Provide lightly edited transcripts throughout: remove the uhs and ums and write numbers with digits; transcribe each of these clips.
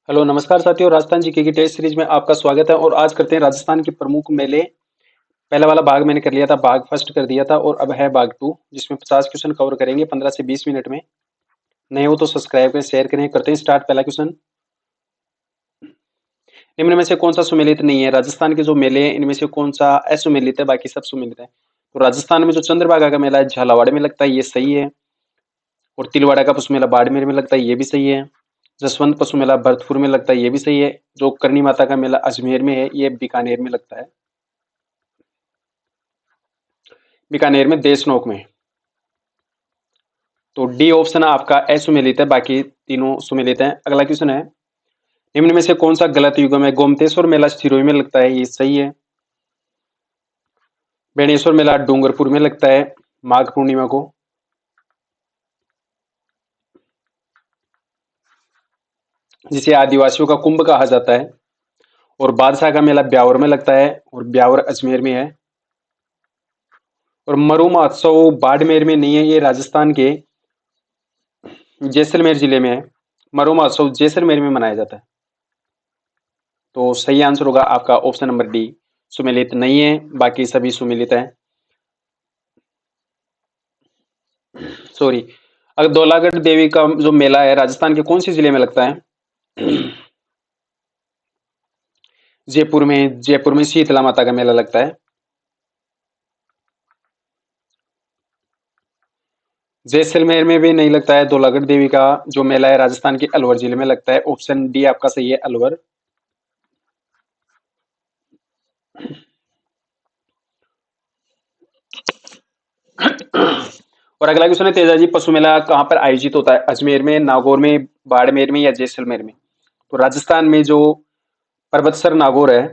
Hello नमस्कार साथियों, Rajasthan GK की टेस्ट सीरीज में आपका स्वागत है। और आज करते हैं राजस्थान के प्रमुख मेले। पहला वाला भाग मैंने कर लिया था, भाग फर्स्ट कर दिया था, और अब है भाग टू, जिसमें 50 क्वेश्चन कवर करेंगे 15 से 20 मिनट में। नए हो तो सब्सक्राइब करें, शेयर करें। करते हैं स्टार्ट। पहला क्वेश्चन, निम्न में से कौन सा सुमेलित नहीं है? राजस्थान के जो मेले हैं इनमें से कौन सा असुमेलित है? बाकी सब सुमेलित है। तो राजस्थान में जो चंद्रभागा का मेला है झालावाड़ में लगता है, ये सही है। और तिलवाड़ा का पशु मेला बाड़मेर में लगता है, ये भी सही है। जसवंत पशु मेला भरतपुर में लगता है, ये भी सही है। जो करनी माता का मेला अजमेर में है, ये बीकानेर में लगता है, बीकानेर में देशनोक में। तो डी ऑप्शन आपका असुमेलित है, बाकी तीनों सुमेलित हैं। अगला क्वेश्चन है, निम्न में से कौन सा गलत युग्म है? गोमतेश्वर मेला सिरोही में लगता है, ये सही है। बेणेश्वर मेला डूंगरपुर में लगता है माघ पूर्णिमा को। जिसे आदिवासियों का कुंभ कहा जाता है। और बादशाह का मेला ब्यावर में लगता है, और ब्यावर अजमेर में है। और मरु महोत्सव बाड़मेर में नहीं है, ये राजस्थान के जैसलमेर जिले में है। मरु महोत्सव जैसलमेर में मनाया जाता है। तो सही आंसर होगा आपका ऑप्शन नंबर डी, सुमेलित नहीं है, बाकी सभी सुमेलित है। सॉरी। अगर धौलागढ़ देवी का जो मेला है राजस्थान के कौन से जिले में लगता है? जयपुर में। जयपुर में शीतला माता का मेला लगता है। जैसलमेर में भी नहीं लगता है। धौलागढ़ देवी का जो मेला है राजस्थान के अलवर जिले में लगता है। ऑप्शन डी आपका सही है, अलवर। और अगला क्वेश्चन है, तेजाजी पशु मेला कहाँ पर आयोजित होता है? अजमेर में, नागौर में, बाड़मेर में, या जैसलमेर में? तो राजस्थान में जो पर्वतसर नागौर है,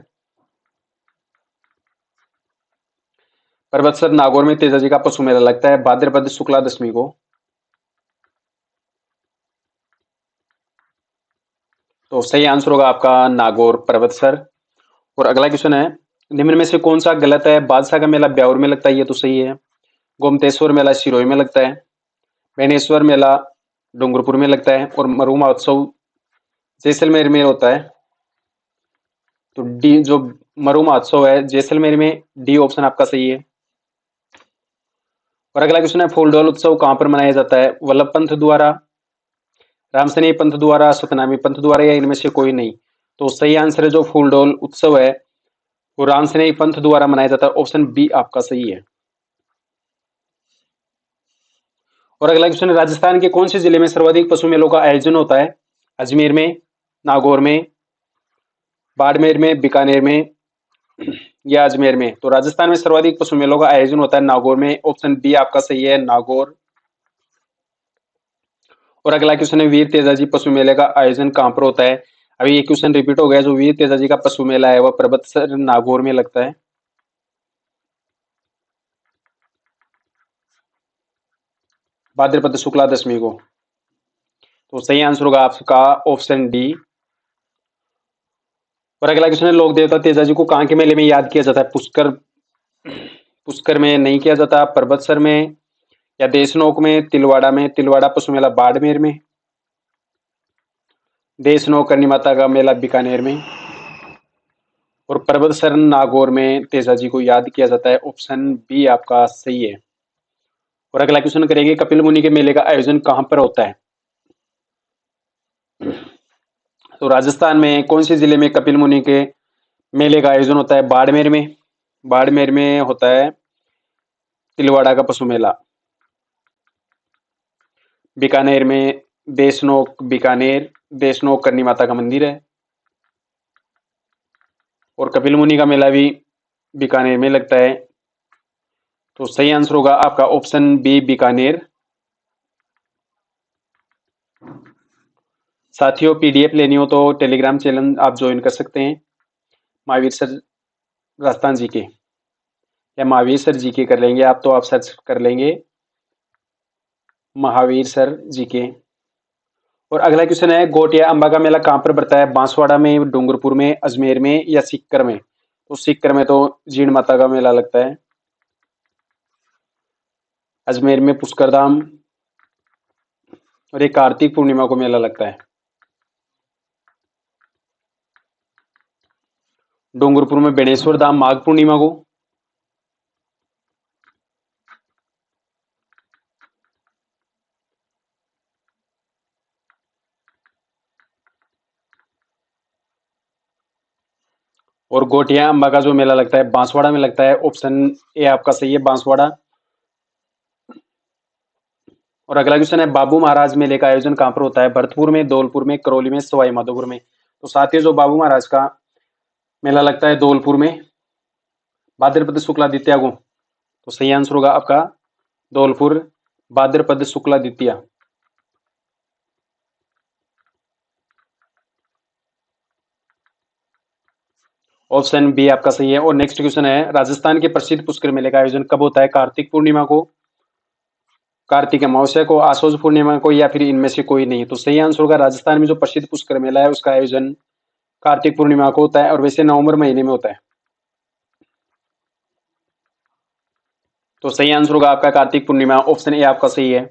पर्वतसर नागौर में तेजाजी का पशु मेला लगता है भाद्रपद शुक्ला दशमी को। तो सही आंसर होगा आपका नागौर, पर्वतसर। और अगला क्वेश्चन है, निम्न में से कौन सा गलत है? बादशाह का मेला ब्यावर में लगता है, ये तो सही है। गोमतेश्वर मेला सिरोही में लगता है। बेनेश्वर मेला डूंगरपुर में लगता है। और मरु महोत्सव जैसलमेर में होता है। तो डी जो मरु महोत्सव है जैसलमेर में, डी ऑप्शन आपका सही है। और अगला क्वेश्चन है, फूलडोल उत्सव कहाँ पर मनाया जाता है? वल्लभ पंथ द्वारा, रामसनेही पंथ द्वारा, सतनामी पंथ द्वारा, या इनमें से कोई नहीं? तो सही आंसर है जो फूलडोल उत्सव है वो रामसनेही पंथ द्वारा मनाया जाता है। ऑप्शन बी आपका सही है। और अगला क्वेश्चन है, राजस्थान के कौन से जिले में सर्वाधिक पशु मेलों का आयोजन होता है? अजमेर में, नागौर में, बाड़मेर में, बीकानेर में, या अजमेर में? तो राजस्थान में सर्वाधिक पशु मेलों का आयोजन होता है नागौर में। ऑप्शन बी आपका सही है, नागौर। और अगला क्वेश्चन है, वीर तेजाजी पशु मेले का आयोजन कहाँ पर होता है? अभी ये क्वेश्चन रिपीट हो गया। जो वीर तेजाजी का पशु मेला है वह पर्वतसर नागौर में लगता है, भाद्रपद शुक्ला दशमी को। तो सही आंसर होगा आपका ऑप्शन डी। और अगला क्वेश्चन है, लोक देवता तेजाजी को कहाँ के मेले में याद किया जाता है? पुष्कर, पुष्कर में नहीं किया जाता, पर्वतसर में, या देशनोक में, तिलवाड़ा में? तिलवाड़ा पशु मेला बाड़मेर में, देशनोक करनी माता का मेला बीकानेर में, और पर्वतसर नागौर में तेजाजी को याद किया जाता है। ऑप्शन बी आपका सही है। और अगला क्वेश्चन करेंगे, कपिल मुनि के मेले का आयोजन कहाँ पर होता है? तो राजस्थान में कौन से जिले में कपिल मुनि के मेले का आयोजन होता है? बाड़मेर में। बाड़मेर में होता है तिलवाड़ा का पशु मेला। बीकानेर में देशनोक बीकानेर, देशनोक करनी माता का मंदिर है। और कपिल मुनि का मेला भी बीकानेर में लगता है। तो सही आंसर होगा आपका ऑप्शन बी, बीकानेर। साथियों, पीडीएफ लेनी हो तो टेलीग्राम चैनल आप ज्वाइन कर सकते हैं, महावीर सर राजस्थान जी के, या महावीर सर जी के कर लेंगे आप तो आप सर्च कर लेंगे महावीर सर जी के। और अगला क्वेश्चन है, गोटिया अंबा का मेला कहाँ पर पड़ता है? बांसवाड़ा में, डूंगरपुर में, अजमेर में, या सीकर में? तो सीकर में तो जीण माता का मेला लगता है। अजमेर में पुष्कर धाम, और ये कार्तिक पूर्णिमा को मेला लगता है। डूंगरपुर में बेणेश्वर धाम माघ पूर्णिमा को। और गोटिया अम्बा का जो मेला लगता है बांसवाड़ा में लगता है। ऑप्शन ए आपका सही है, बांसवाड़ा। और अगला क्वेश्चन है, बाबू महाराज मेले का आयोजन कहाँ पर होता है? भरतपुर में, धौलपुर में, करौली में, सवाई माधोपुर में। तो साथियों, जो बाबू महाराज का मेला लगता है धौलपुर में भाद्रपद शुक्ला द्वितीया को। तो सही आंसर होगा आपका धौलपुर भाद्रपद शुक्ला द्वितीया। ऑप्शन बी आपका सही है। और नेक्स्ट क्वेश्चन है, राजस्थान के प्रसिद्ध पुष्कर मेले का आयोजन कब होता है? कार्तिक पूर्णिमा को, कार्तिक अमावस्या को, आशौज पूर्णिमा को, या फिर इनमें से कोई नहीं। तो सही आंसर होगा, राजस्थान में जो प्रसिद्ध पुष्कर मेला है उसका आयोजन कार्तिक पूर्णिमा को होता है, और वैसे नवंबर महीने में होता है। तो सही आंसर होगा आपका कार्तिक पूर्णिमा। ऑप्शन ए आपका सही है।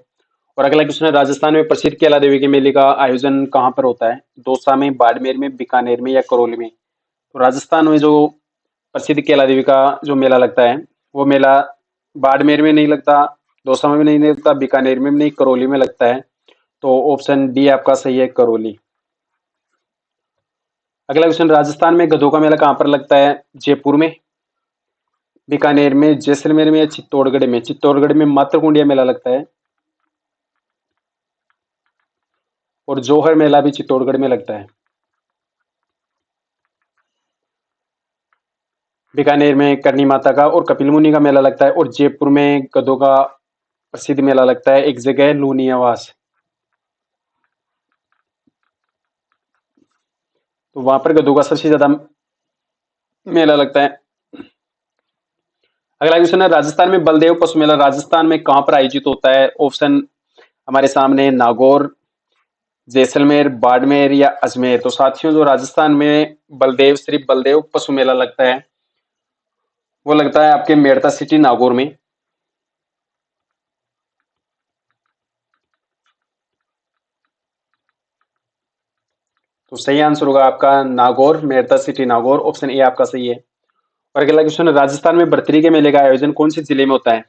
और अगला क्वेश्चन है, राजस्थान में प्रसिद्ध कैला देवी के मेले का आयोजन कहाँ पर होता है? दौसा में, बाड़मेर में, बीकानेर में, या करौली में। तो राजस्थान में जो प्रसिद्ध कैला देवी का जो मेला लगता है वो मेला बाड़मेर में नहीं लगता, दौसा में भी नहीं लगता, बीकानेर में भी नहीं, करौली में लगता है। तो ऑप्शन डी आपका सही है, करौली। अगला क्वेश्चन, राजस्थान में गधों का मेला कहाँ पर लगता है? जयपुर में, बीकानेर में, जैसलमेर में, या चित्तौड़गढ़ में। चित्तौड़गढ़ में मातरकुंडिया मेला लगता है, और जौहर मेला भी चित्तौड़गढ़ में लगता है। बीकानेर में करनी माता का और कपिल मुनि का मेला लगता है, और जयपुर में गधों का प्रसिद्ध मेला लगता है, एक जगह है लूनियावास। तो वहां पर गधों का सबसे ज्यादा मेला लगता है। अगला क्वेश्चन है, राजस्थान में बलदेव पशु मेला राजस्थान में कहां पर आयोजित होता है? ऑप्शन हमारे सामने, नागौर, जैसलमेर, बाड़मेर, या अजमेर। तो साथियों, जो राजस्थान में बलदेव श्री बलदेव पशु मेला लगता है वो लगता है आपके मेड़ता सिटी नागौर में। तो सही आंसर होगा आपका Nagaur, Merta city Nagaur. Option A आपका सही है। और अगला क्वेश्चन है, राजस्थान में बर्तरी के मेले का आयोजन कौन से जिले में होता है?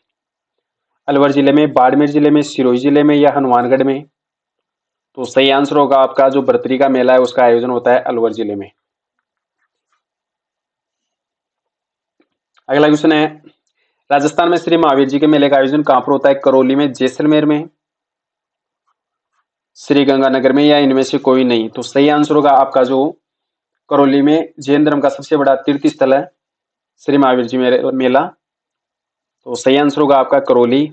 अलवर जिले में, बाड़मेर जिले में, सिरोही जिले में, या हनुमानगढ़ में। तो सही आंसर होगा आपका, जो बर्तरी का मेला है उसका आयोजन होता है अलवर जिले में। अगला क्वेश्चन है, राजस्थान में श्री महावीर जी के मेले का आयोजन कहां पर होता है? करौली में, जैसलमेर में, श्री गंगानगर में, या इनमें से कोई नहीं। तो सही आंसर होगा आपका जो करौली में जैन धर्म का सबसे बड़ा तीर्थ स्थल है श्री महावीर जी मेला। तो सही आंसर होगा आपका करौली।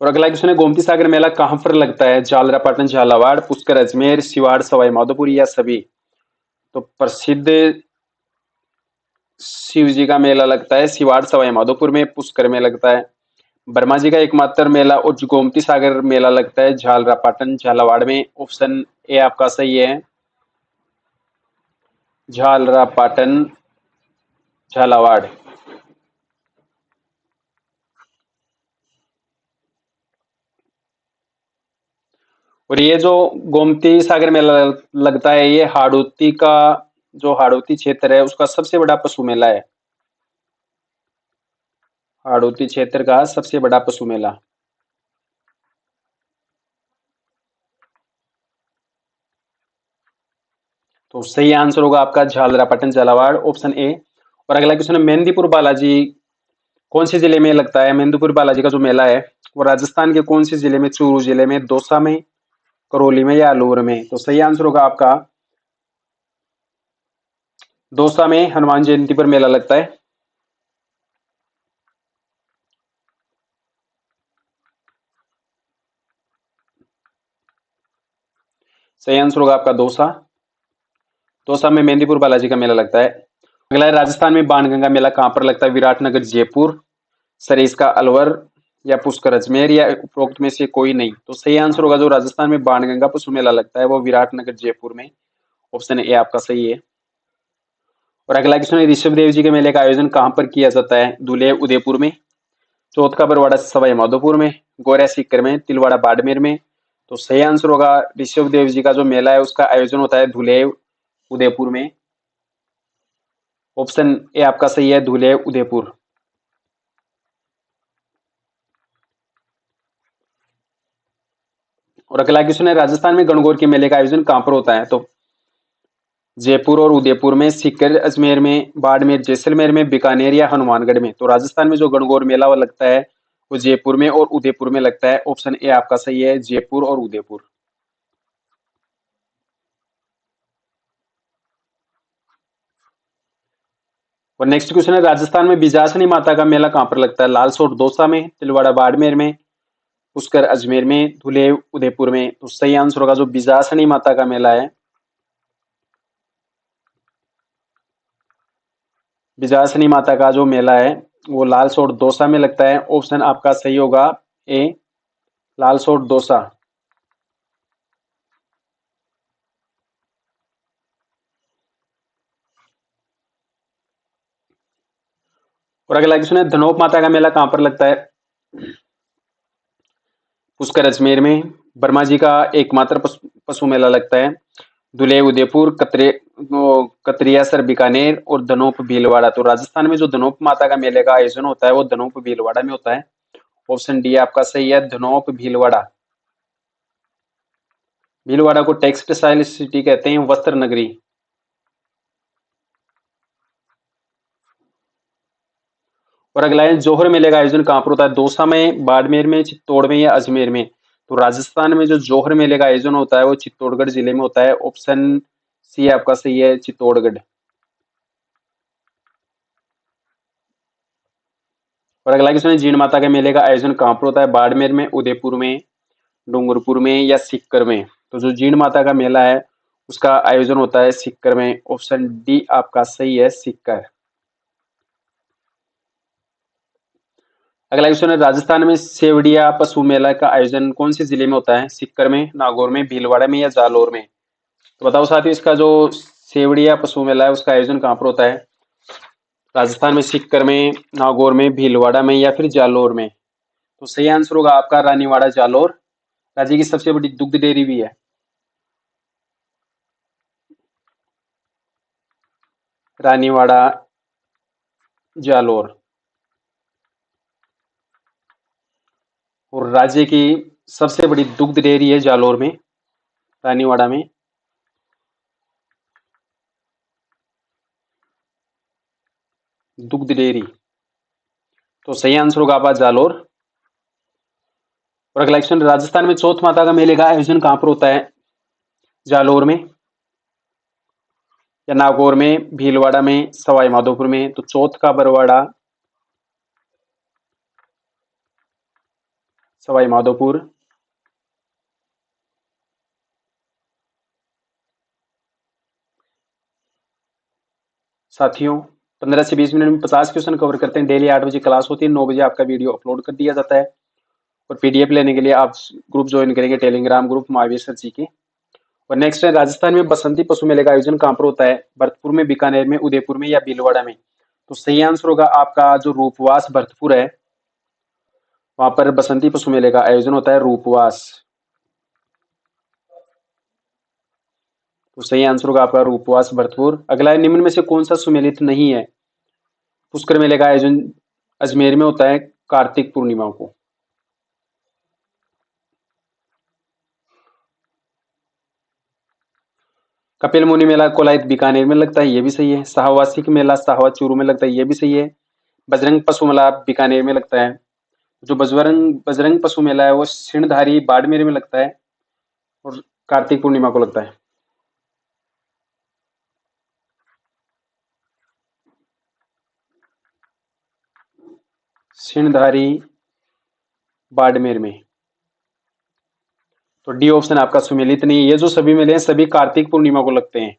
और अगला क्वेश्चन है, गोमती सागर मेला कहां पर लगता है? झालरापाटन, झालावाड़, पुष्कर, अजमेर, सिवाड़, सवाई माधोपुर, या सभी। तो प्रसिद्ध शिव जी का मेला लगता है सिवाड़ सवाई माधोपुर में, पुष्कर में लगता है ब्रह्मा जी का एकमात्र मेला, और जो गोमती सागर मेला लगता है झालरापाटन, झालावाड़ में। ऑप्शन ए आपका सही है, झालरापाटन, झालावाड़। और ये जो गोमती सागर मेला लगता है ये हाड़ौती का, जो हाड़ौती क्षेत्र है उसका सबसे बड़ा पशु मेला है। हाड़ौती क्षेत्र का सबसे बड़ा पशु मेला। तो सही आंसर होगा आपका झालरापाटन, झालावाड़, ऑप्शन ए। और अगला क्वेश्चन है, मेहंदीपुर बालाजी कौन से जिले में लगता है? मेहंदीपुर बालाजी का जो मेला है वो राजस्थान के कौन से जिले में? चूरू जिले में, दौसा में, करौली में, या अलवर में। तो सही आंसर होगा आपका दौसा में हनुमान जयंती पर मेला लगता है। सही आंसर होगा आपका दौसा। दौसा में मेहंदीपुर बालाजी का मेला लगता है। अगला है, राजस्थान में बाणगंगा मेला कहां पर लगता है? विराटनगर, जयपुर, सरिस्का, अलवर, या पुष्कर, अजमेर, या उपरोक्त में से कोई नहीं। तो सही आंसर होगा, जो राजस्थान में बाणगंगा पशु मेला लगता है वो विराटनगर, जयपुर में। ऑप्शन ए आपका सही है। और अगला क्वेश्चन है, ऋषभ देव जी के मेले का आयोजन कहां पर किया जाता है? धुले, उदयपुर में, चौथ का बरवाड़ा, सवाई माधोपुर में, गोरिया, सीकर में, तिलवाड़ा, बाड़मेर में। तो सही आंसर होगा ऋषभ देव जी का जो मेला है उसका आयोजन होता है धुले उदयपुर में। ऑप्शन ए आपका सही है, धुले उदयपुर। और अगला क्वेश्चन है, राजस्थान में गणगौर के मेले का आयोजन कहां पर होता है? तो जयपुर और उदयपुर में, सीकर अजमेर में, बाड़मेर जैसलमेर में, बीकानेर या हनुमानगढ़ में। तो राजस्थान में जो गणगौर मेला वो लगता है वो जयपुर में और उदयपुर में लगता है। ऑप्शन ए आपका सही है, जयपुर और उदयपुर। और नेक्स्ट क्वेश्चन है, राजस्थान में बिजासनी माता का मेला कहां पर लगता है? लालसोट दौसा में, तिलवाड़ा बाड़मेर में, पुष्कर अजमेर में, धुले उदयपुर में। तो सही आंसर होगा जो बिजासनी माता का मेला है, बिजासनी माता का जो मेला है वो लालसोट दौसा में लगता है। ऑप्शन आपका सही होगा ए, लालसोट दौसा। और अगला क्वेश्चन है, धनोप माता का मेला कहां पर लगता है? पुष्कर अजमेर में, बर्मा जी का एकमात्र पशु मेला लगता है, धुले उदयपुर, कतरियासर बीकानेर और धनोप भीलवाड़ा। तो राजस्थान में जो धनोप माता का मेले का आयोजन होता है वो धनोप भीलवाड़ा में होता है। ऑप्शन डी आपका सही है, धनोप भीलवाड़ा। भीलवाड़ा को टेक्सटाइल सिटी कहते हैं, वस्त्र नगरी। और अगला है, जौहर मेले का आयोजन कहां पर होता है? दौसा में, बाड़मेर में, चित्तौड़ में या अजमेर में। तो राजस्थान में जो जौहर मेले का आयोजन होता है वो चित्तौड़गढ़ जिले में होता है। ऑप्शन सी आपका सही है, चित्तौड़गढ़। और अगला क्वेश्चन है, जीण माता के मेले का आयोजन कहां पर होता है? बाड़मेर में, उदयपुर में, डूंगरपुर में या सीकर में। तो जो जीण माता का मेला है उसका आयोजन होता है सीकर में। ऑप्शन डी आपका सही है, सीकर। अगला क्वेश्चन है, राजस्थान में सेवड़िया पशु मेला का आयोजन कौन से जिले में होता है? सीकर में, नागौर में, भीलवाड़ा में या जालोर में। तो बताओ साथियों, इसका जो सेवड़िया पशु मेला है उसका आयोजन कहां पर होता है? राजस्थान में, सीकर में, नागौर में, भीलवाड़ा में या फिर जालोर में। तो सही आंसर होगा आपका रानीवाड़ा, जालोर। राज्य की सबसे बड़ी दुग्ध डेयरी भी है रानीवाड़ा, जालोर। और राज्य की सबसे बड़ी दुग्ध डेयरी है जालोर में, रानीवाड़ा में। दुग्ध डेयरी, तो सही आंसर होगा आपका जालोर। और अगला क्वेश्चन, राजस्थान में चौथ माता का मेले का आयोजन कहां पर होता है? जालोर में या नागौर में, भीलवाड़ा में, सवाई माधोपुर में। तो चौथ का बरवाड़ा, सवाई माधोपुर। साथियों, 15 से 20 मिनट में 50 क्वेश्चन कवर करते हैं। डेली 8 बजे क्लास होती है, 9 बजे आपका वीडियो अपलोड कर दिया जाता है। और पीडीएफ लेने के लिए आप ग्रुप ज्वाइन करेंगे, टेलीग्राम ग्रुप महावीर सर जी के। और नेक्स्ट है, राजस्थान में बसंती पशु मेले का आयोजन कहां पर होता है? भरतपुर में, बीकानेर में, उदयपुर में या भीलवाड़ा में। तो सही आंसर होगा आपका जो रूपवास भरतपुर है, वहां पर बसंती पशु मेले का आयोजन होता है, रूपवास। तो सही आंसर होगा आपका रूपवास भरतपुर। अगला है, निम्न में से कौन सा सुमेलित नहीं है? पुष्कर मेले का आयोजन अजमेर में होता है कार्तिक पूर्णिमा को। कपिल मुनि मेला कोलायत बीकानेर में लगता है, ये भी सही है। शाहवासी मेला शाहवा चूरू में लगता है, ये भी सही है। बजरंग पशु मेला बीकानेर में लगता है। जो बजरंग बजरंग पशु मेला है वो सिणधारी बाड़मेर में लगता है और कार्तिक पूर्णिमा को लगता है। सिणधारी बाड़मेर में। तो डी ऑप्शन आपका सुमेलित नहीं है। ये जो सभी मेले हैं सभी कार्तिक पूर्णिमा को लगते हैं।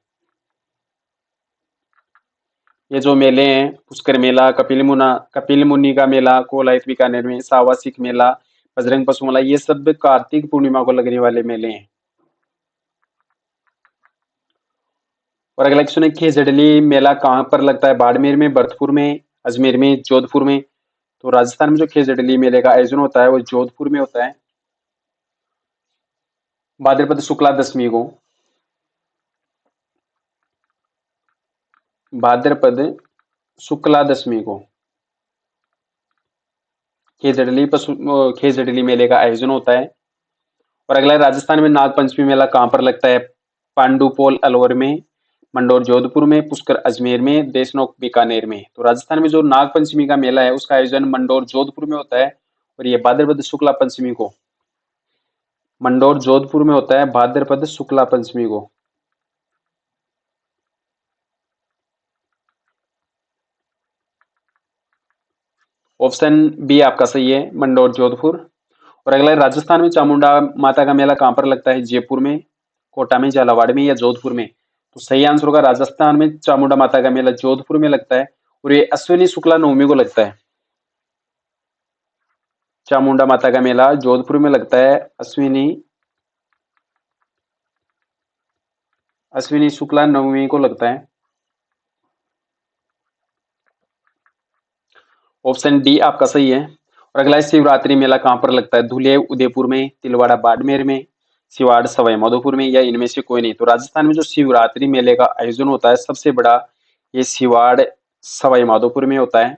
ये जो मेले हैं, पुष्कर मेला, कपिल मुनि का मेला कोलायत बीकानेर में, सावासिक मेला, बजरंग पशु मेला, ये सब कार्तिक पूर्णिमा को लगने वाले मेले हैं। और अगला क्वेश्चन है, खेजड़ली मेला कहां पर लगता है? बाड़मेर में, भरतपुर में, अजमेर में, जोधपुर में। तो राजस्थान में जो खेजड़ली मेले का आयोजन होता है वो जोधपुर में होता है। भाद्रपद शुक्ला दशमी को, भाद्रपद शुक्ला दशमी को खेजड़ली मेले का आयोजन होता है। और अगला है, राजस्थान में नाग पंचमी मेला कहाँ पर लगता है? पांडुपोल अलवर में, मंडोर जोधपुर में, पुष्कर अजमेर में, देशनोक बीकानेर में। तो राजस्थान में जो नाग पंचमी का मेला है उसका आयोजन मंडोर जोधपुर में होता है, और ये भाद्रपद शुक्ला पंचमी को, मंडोर जोधपुर में होता है भाद्रपद शुक्ला पंचमी को। ऑप्शन बी आपका सही है, मंडोर जोधपुर। और अगला है, राजस्थान में चामुंडा माता का मेला कहाँ पर लगता है? जयपुर में, कोटा में, झालावाड़ में या जोधपुर में? तो सही आंसर होगा, राजस्थान में चामुंडा माता का मेला जोधपुर में लगता है, और ये अश्विनी शुक्ला नवमी को लगता है। चामुंडा माता का मेला जोधपुर में लगता है अश्विनी शुक्ला नवमी को लगता है। ऑप्शन डी आपका सही है। और अगला है, शिवरात्रि मेला कहाँ पर लगता है? धुले उदयपुर में, तिलवाड़ा बाड़मेर में, सिवाड़ सवाई माधोपुर में या इनमें से कोई नहीं? तो राजस्थान में जो शिवरात्रि मेले का आयोजन होता है सबसे बड़ा, ये सिवाड़ सवाई माधोपुर में होता है,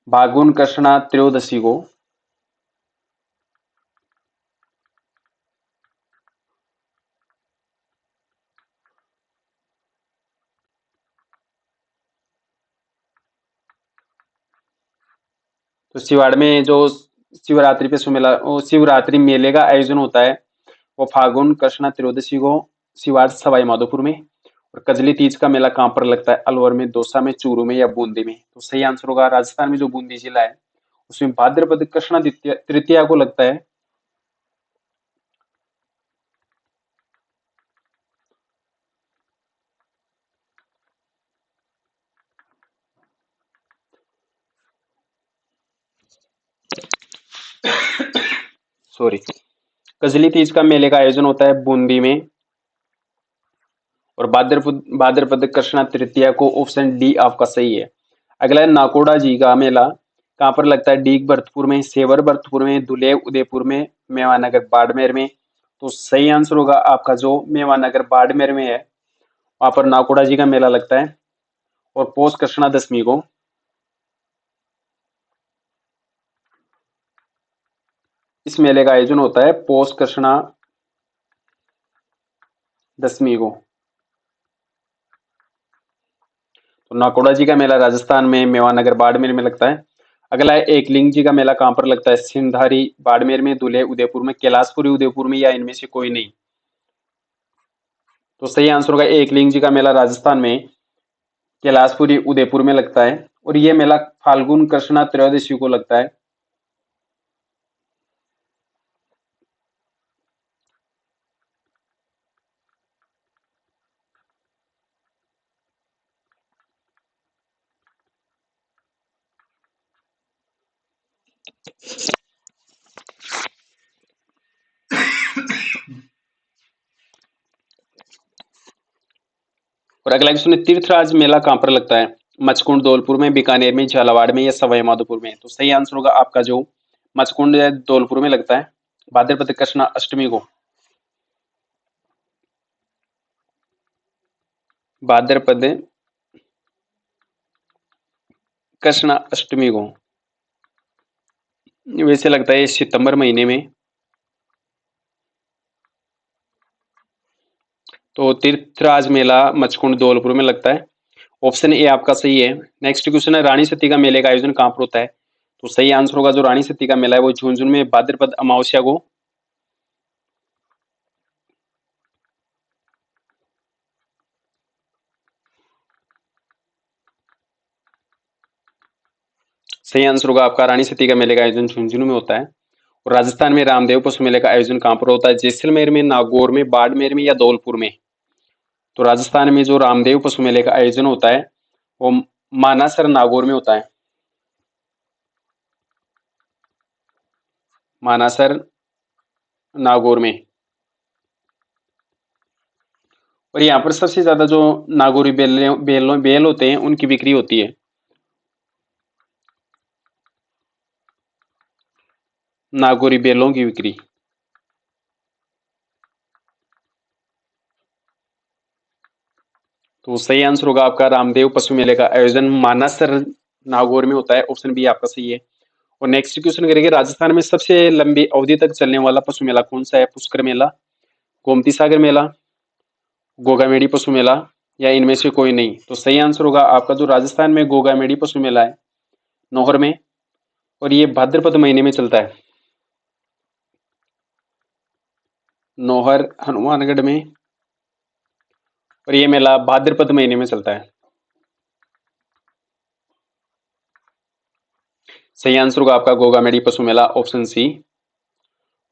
फागुन कृष्णा त्रयोदशी को। तो सिवाड़ में जो शिवरात्रि पे शिवरात्रि मेले का आयोजन होता है वो फागुन कृष्णा त्रयोदशी को सिवाड़ सवाई माधोपुर में। और कजली तीज का मेला कहाँ पर लगता है? अलवर में, दौसा में, चूरू में या बूंदी में? तो सही आंसर होगा, राजस्थान में जो बूंदी जिला है उसमें भाद्रपद कृष्णा तृतीया को लगता है। सॉरी, कजली तीज का मेले का आयोजन होता है बूंदी में, और भाद्रपद कृष्णा तृतीया को। ऑप्शन डी आपका सही है। अगला है, नाकोड़ा जी का मेला कहाँ पर लगता है? डीग भरतपुर में, सेवर भरतपुर में, दुलेव उदयपुर में, मेवानगर बाड़मेर में? तो सही आंसर होगा आपका जो मेवानगर बाड़मेर में है, वहां पर नाकोड़ा जी का मेला लगता है, और पौष कृष्णा दशमी को। इस मेले का आयोजन होता है पौष कृष्णा दशमी को। तो नाकोड़ा जी का मेला राजस्थान में मेवानगर बाड़मेर में लगता है। अगला है, एकलिंग जी का मेला कहाँ पर लगता है? सिंधारी बाड़मेर में, दुले उदयपुर में, कैलाशपुरी उदयपुर में या इनमें से कोई नहीं? तो सही आंसर होगा, एकलिंग जी का मेला राजस्थान में कैलाशपुरी उदयपुर में लगता है, और ये मेला फाल्गुन कृष्णा त्रयोदशी को लगता है। और अगला क्वेश्चन है, तीर्थराज मेला कहाँ पर लगता है? मचकुंड धौलपुर में, बीकानेर में, झालावाड़ में या सवाई माधोपुर में? तो सही आंसर होगा आपका जो मचकुंड धौलपुर में लगता है, भाद्रपद कृष्णा अष्टमी को। भाद्रपद कृष्णा अष्टमी को वैसे लगता है सितंबर महीने में। तो तीर्थराज मेला मचकुंड धौलपुर में लगता है। ऑप्शन ए आपका सही है। नेक्स्ट क्वेश्चन है, रानी सती का मेले का आयोजन कहाँ पर होता है? तो सही आंसर होगा, जो रानी सती का मेला है वो झुंझुनू में भाद्रपद अमावस्या को। सही आंसर होगा आपका, रानी सती का मेले का आयोजन झुंझुनू में होता है। और राजस्थान में रामदेव पशु मेले का आयोजन कहाँ पर होता है? जैसलमेर में, नागौर में, बाड़मेर में या धौलपुर में? तो राजस्थान में जो रामदेव पशु मेले का आयोजन होता है वो मानासर नागौर में होता है, मानासर नागौर में। और यहाँ पर सबसे ज्यादा जो नागौरी बेल होते हैं उनकी बिक्री होती है, नागौरी बेलों की बिक्री। तो सही आंसर होगा आपका रामदेव पशु मेले का आयोजन मानसर नागौर में होता है। ऑप्शन बी आपका सही है। और नेक्स्ट क्वेश्चन करेंगे, राजस्थान में सबसे लंबी अवधि तक चलने वाला पशु मेला कौन सा है? पुष्कर मेला, गोमती सागर मेला, गोगामेडी पशु मेला, या इनमें से कोई नहीं। तो सही आंसर होगा आपका जो राजस्थान में गोगामेडी पशु मेला है नौहर में, और ये भाद्रपद महीने में चलता है। नौहर हनुमानगढ़ में, और ये मेला भाद्रपद महीने में चलता है। सही आंसर होगा आपका गोगामेडी पशु मेला, ऑप्शन सी।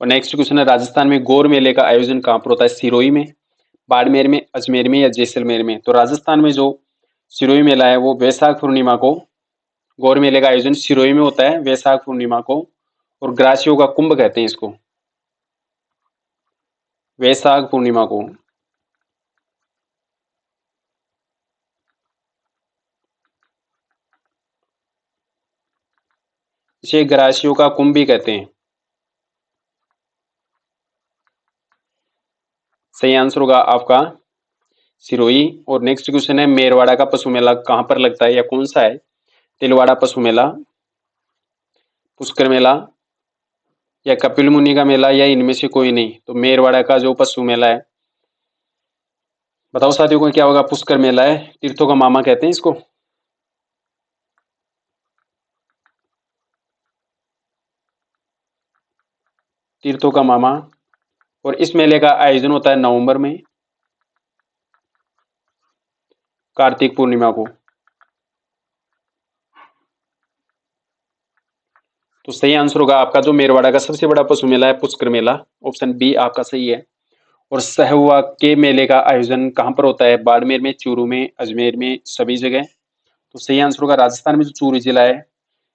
और नेक्स्ट क्वेश्चन है, राजस्थान में गौर मेले का आयोजन कहाँ पर होता है? सिरोही में, बाड़मेर में, अजमेर में, या जैसलमेर में। तो राजस्थान में जो सिरोही मेला है वो वैशाख पूर्णिमा को, गौर मेले का आयोजन सिरोही में होता है वैशाख पूर्णिमा को, और ग्रासियों का कुंभ कहते हैं इसको, वैशाख पूर्णिमा को। इसे ग्रासियों का कुंभ भी कहते हैं। सही आंसर होगा आपका सिरोही। और नेक्स्ट क्वेश्चन है, मेरवाड़ा का पशु मेला कहाँ पर लगता है या कौन सा है? तिलवाड़ा पशु मेला, पुष्कर मेला, या कपिल मुनि का मेला, या इनमें से कोई नहीं। तो मेरवाड़ा का जो पशु मेला है, बताओ साथियों को क्या होगा? पुष्कर मेला है, तीर्थों का मामा कहते हैं इसको। तीर्थों का मामा। और इस मेले का आयोजन होता है नवंबर में, कार्तिक पूर्णिमा को। तो सही आंसर होगा आपका जो मेरवाड़ा का सबसे बड़ा पशु मेला है पुष्कर मेला, ऑप्शन बी आपका सही है। और सहवा के मेले का आयोजन कहाँ पर होता है? बाड़मेर में, चूरू में, अजमेर में, सभी जगह। तो सही आंसर होगा राजस्थान में जो चूरू जिला है,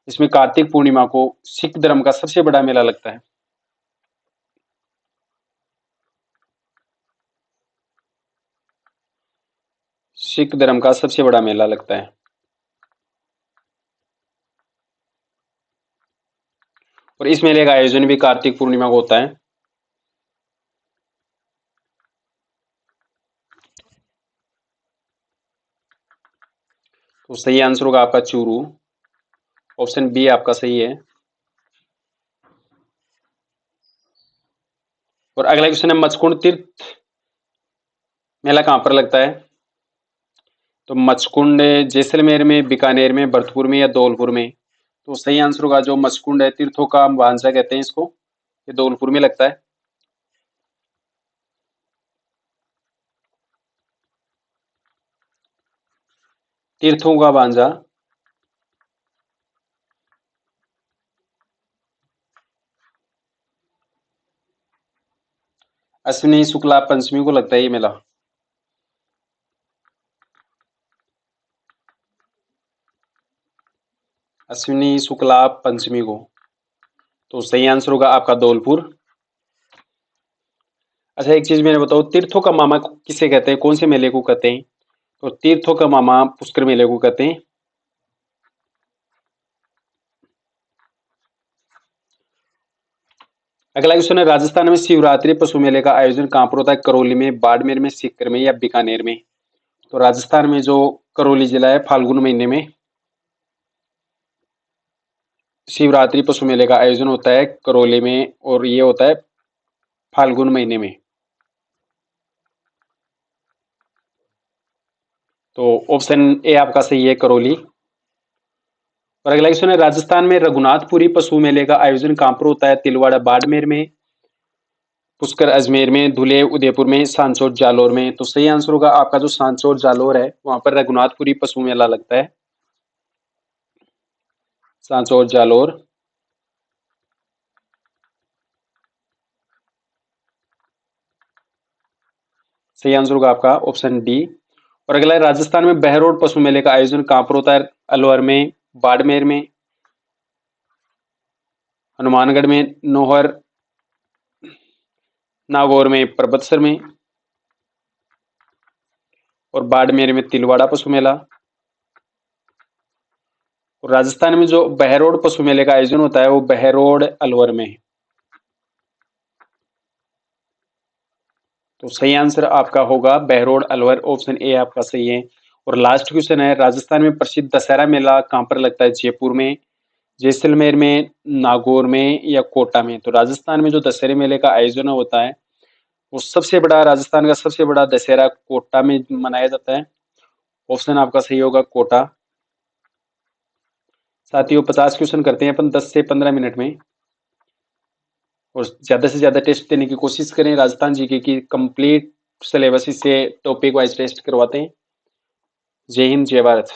इसमें कार्तिक पूर्णिमा को सिख धर्म का सबसे बड़ा मेला लगता है। सिख धर्म का सबसे बड़ा मेला लगता है। और इस मेले का आयोजन भी कार्तिक पूर्णिमा को होता है। तो सही आंसर होगा आपका चूरू, ऑप्शन बी आपका सही है। और अगला क्वेश्चन है, मचकुंड तीर्थ मेला कहाँ पर लगता है? तो मचकुंड जैसलमेर में, बीकानेर में, भरतपुर में, या धौलपुर में। तो सही आंसर होगा जो मचकुंड है, तीर्थों का भांसा कहते हैं इसको, ये धौलपुर में लगता है। तीर्थों का भांजा। अश्विनी शुक्ला पंचमी को लगता है ये मेला। अश्विनी शुक्ला पंचमी को। तो सही आंसर होगा आपका धौलपुर। अच्छा एक चीज मैंने बताओ, तीर्थों का मामा किसे कहते हैं? कौन से मेले को कहते हैं? तो तीर्थों का मामा पुष्कर मेले को कहते हैं। अगला क्वेश्चन है, राजस्थान में शिवरात्रि पशु मेले का आयोजन कहाँ पर होता है? करौली में, बाड़मेर में, सीकर में, या बीकानेर में। तो राजस्थान में जो करौली जिला है, फाल्गुन महीने में शिवरात्रि पशु मेले का आयोजन होता है करौली में, और ये होता है फाल्गुन महीने में। तो ऑप्शन ए आपका सही है, करौली। और अगला क्वेश्चन है, राजस्थान में रघुनाथपुरी पशु मेले का आयोजन कहाँ पर होता है? तिलवाड़ा बाड़मेर में, पुष्कर अजमेर में, धुले उदयपुर में, सांचौर जालोर में। तो सही आंसर होगा आपका जो सांचौर जालोर है, वहां पर रघुनाथपुरी पशु मेला लगता है। सांचौर जालोर। सही आंसर होगा आपका ऑप्शन डी। और अगला है, राजस्थान में बहरोड पशु मेले का आयोजन कहाँ पर होता है? अलवर में, बाड़मेर में, हनुमानगढ़ में, नौहर नागौर में, परबतसर में, और बाड़मेर में तिलवाड़ा पशु मेला। और राजस्थान में जो बहरोड पशु मेले का आयोजन होता है वो बहरोड अलवर में है। तो सही आंसर आपका होगा बहरोड अलवर, ऑप्शन ए आपका सही है। और लास्ट क्वेश्चन है, राजस्थान में प्रसिद्ध दशहरा मेला कहाँ पर लगता है? जयपुर में, जैसलमेर में, नागौर में या कोटा में? तो राजस्थान में जो दशहरे मेले का आयोजन होता है वो सबसे बड़ा, राजस्थान का सबसे बड़ा दशहरा कोटा में मनाया जाता है। ऑप्शन आपका सही होगा कोटा। साथियों 50 क्वेश्चन करते हैं अपन 10 से 15 मिनट में, और ज्यादा से ज्यादा टेस्ट देने की कोशिश करें। राजस्थान जीके की कंप्लीट सिलेबस से टॉपिक वाइज टेस्ट करवाते हैं। जय हिंद, जय भारत।